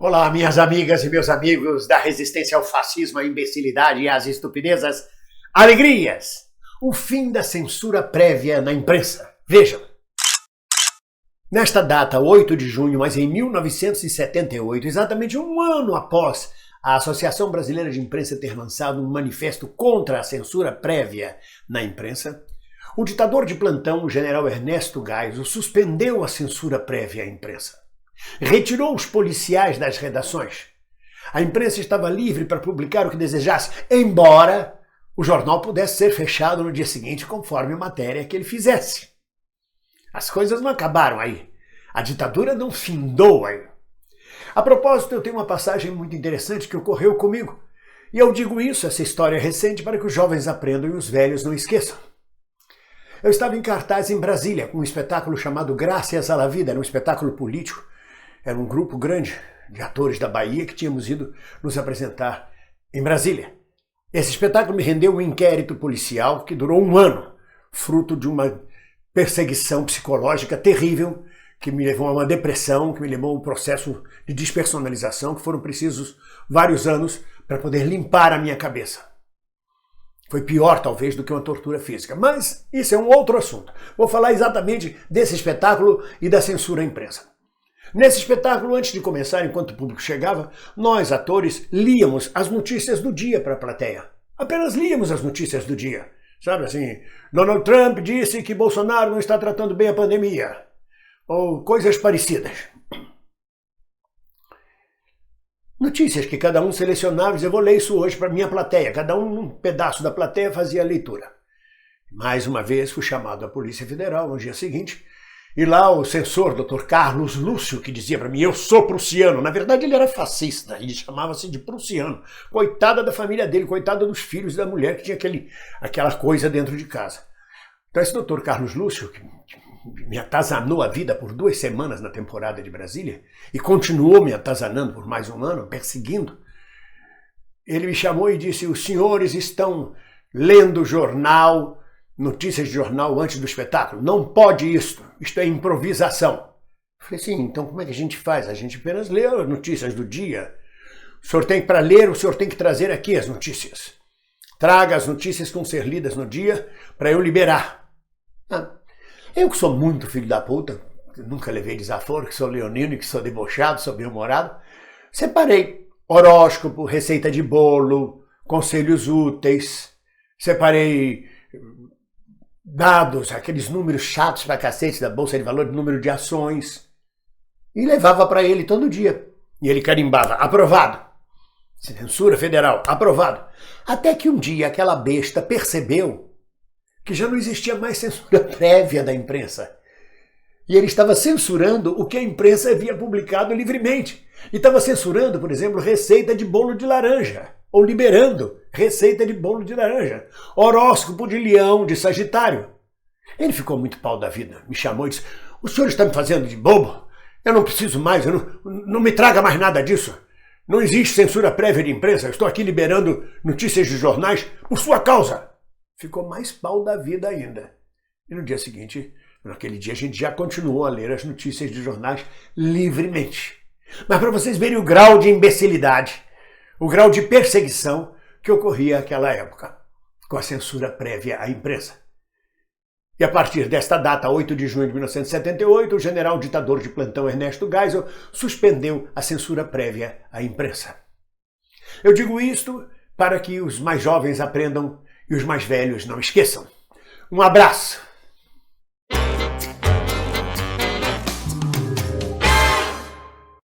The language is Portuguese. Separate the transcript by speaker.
Speaker 1: Olá, minhas amigas e meus amigos da resistência ao fascismo, à imbecilidade e às estupidezas. Alegrias! O fim da censura prévia na imprensa. Vejam. Nesta data, 8 de junho, mas em 1978, exatamente um ano após a Associação Brasileira de Imprensa ter lançado um manifesto contra a censura prévia na imprensa, o ditador de plantão, o general Ernesto Geisel, suspendeu a censura prévia à imprensa. Retirou os policiais das redações. A imprensa estava livre para publicar o que desejasse, embora o jornal pudesse ser fechado no dia seguinte conforme a matéria que ele fizesse. As coisas não acabaram aí. A ditadura não findou aí. A propósito, eu tenho uma passagem muito interessante que ocorreu comigo. E eu digo isso, essa história recente, para que os jovens aprendam e os velhos não esqueçam. Eu estava em cartaz em Brasília, com um espetáculo chamado Graças à la Vida, era um espetáculo político. Era um grupo grande de atores da Bahia que tínhamos ido nos apresentar em Brasília. Esse espetáculo me rendeu um inquérito policial que durou um ano, fruto de uma perseguição psicológica terrível que me levou a uma depressão, que me levou a um processo de despersonalização, que foram precisos vários anos para poder limpar a minha cabeça. Foi pior, talvez, do que uma tortura física. Mas isso é um outro assunto. Vou falar exatamente desse espetáculo e da censura à imprensa. Nesse espetáculo, antes de começar, enquanto o público chegava, nós, atores, líamos as notícias do dia para a plateia. Apenas líamos as notícias do dia. Sabe assim, Donald Trump disse que Bolsonaro não está tratando bem a pandemia. Ou coisas parecidas. Notícias que cada um selecionava e dizia, eu vou ler isso hoje para a minha plateia. Cada um pedaço da plateia fazia a leitura. Mais uma vez fui chamado à Polícia Federal no dia seguinte. E lá o censor, Dr. Carlos Lúcio, que dizia para mim, eu sou prussiano. Na verdade ele era fascista, ele chamava-se de prussiano. Coitada da família dele, coitada dos filhos e da mulher que tinha aquela coisa dentro de casa. Então esse Dr. Carlos Lúcio, que me atazanou a vida por 2 semanas na temporada de Brasília, e continuou me atazanando por mais um ano, perseguindo, ele me chamou e disse, os senhores estão lendo jornal, notícias de jornal antes do espetáculo. Não pode isto é improvisação. Eu falei assim, então como é que a gente faz? A gente apenas lê as notícias do dia. O senhor tem para ler, o senhor tem que trazer aqui as notícias. Traga as notícias que vão ser lidas no dia para eu liberar. Eu que sou muito filho da puta, nunca levei desaforo, que sou leonino, que sou debochado, sou bem-humorado, separei horóscopo, receita de bolo, conselhos úteis, separei dados, aqueles números chatos pra cacete da Bolsa de Valores, número de ações, e levava para ele todo dia. E ele carimbava, aprovado. Censura federal, aprovado. Até que um dia aquela besta percebeu que já não existia mais censura prévia da imprensa. E ele estava censurando o que a imprensa havia publicado livremente. E estava censurando, por exemplo, receita de bolo de laranja. Ou liberando receita de bolo de laranja, horóscopo de leão, de sagitário. Ele ficou muito pau da vida, me chamou e disse, o senhor está me fazendo de bobo? Eu não preciso mais, não me traga mais nada disso. Não existe censura prévia de imprensa, eu estou aqui liberando notícias de jornais por sua causa. Ficou mais pau da vida ainda. E no dia seguinte, naquele dia, a gente já continuou a ler as notícias de jornais livremente. Mas para vocês verem o grau de imbecilidade, o grau de perseguição que ocorria naquela época, com a censura prévia à imprensa. E a partir desta data, 8 de junho de 1978, o general ditador de plantão Ernesto Geisel suspendeu a censura prévia à imprensa. Eu digo isto para que os mais jovens aprendam e os mais velhos não esqueçam. Um abraço!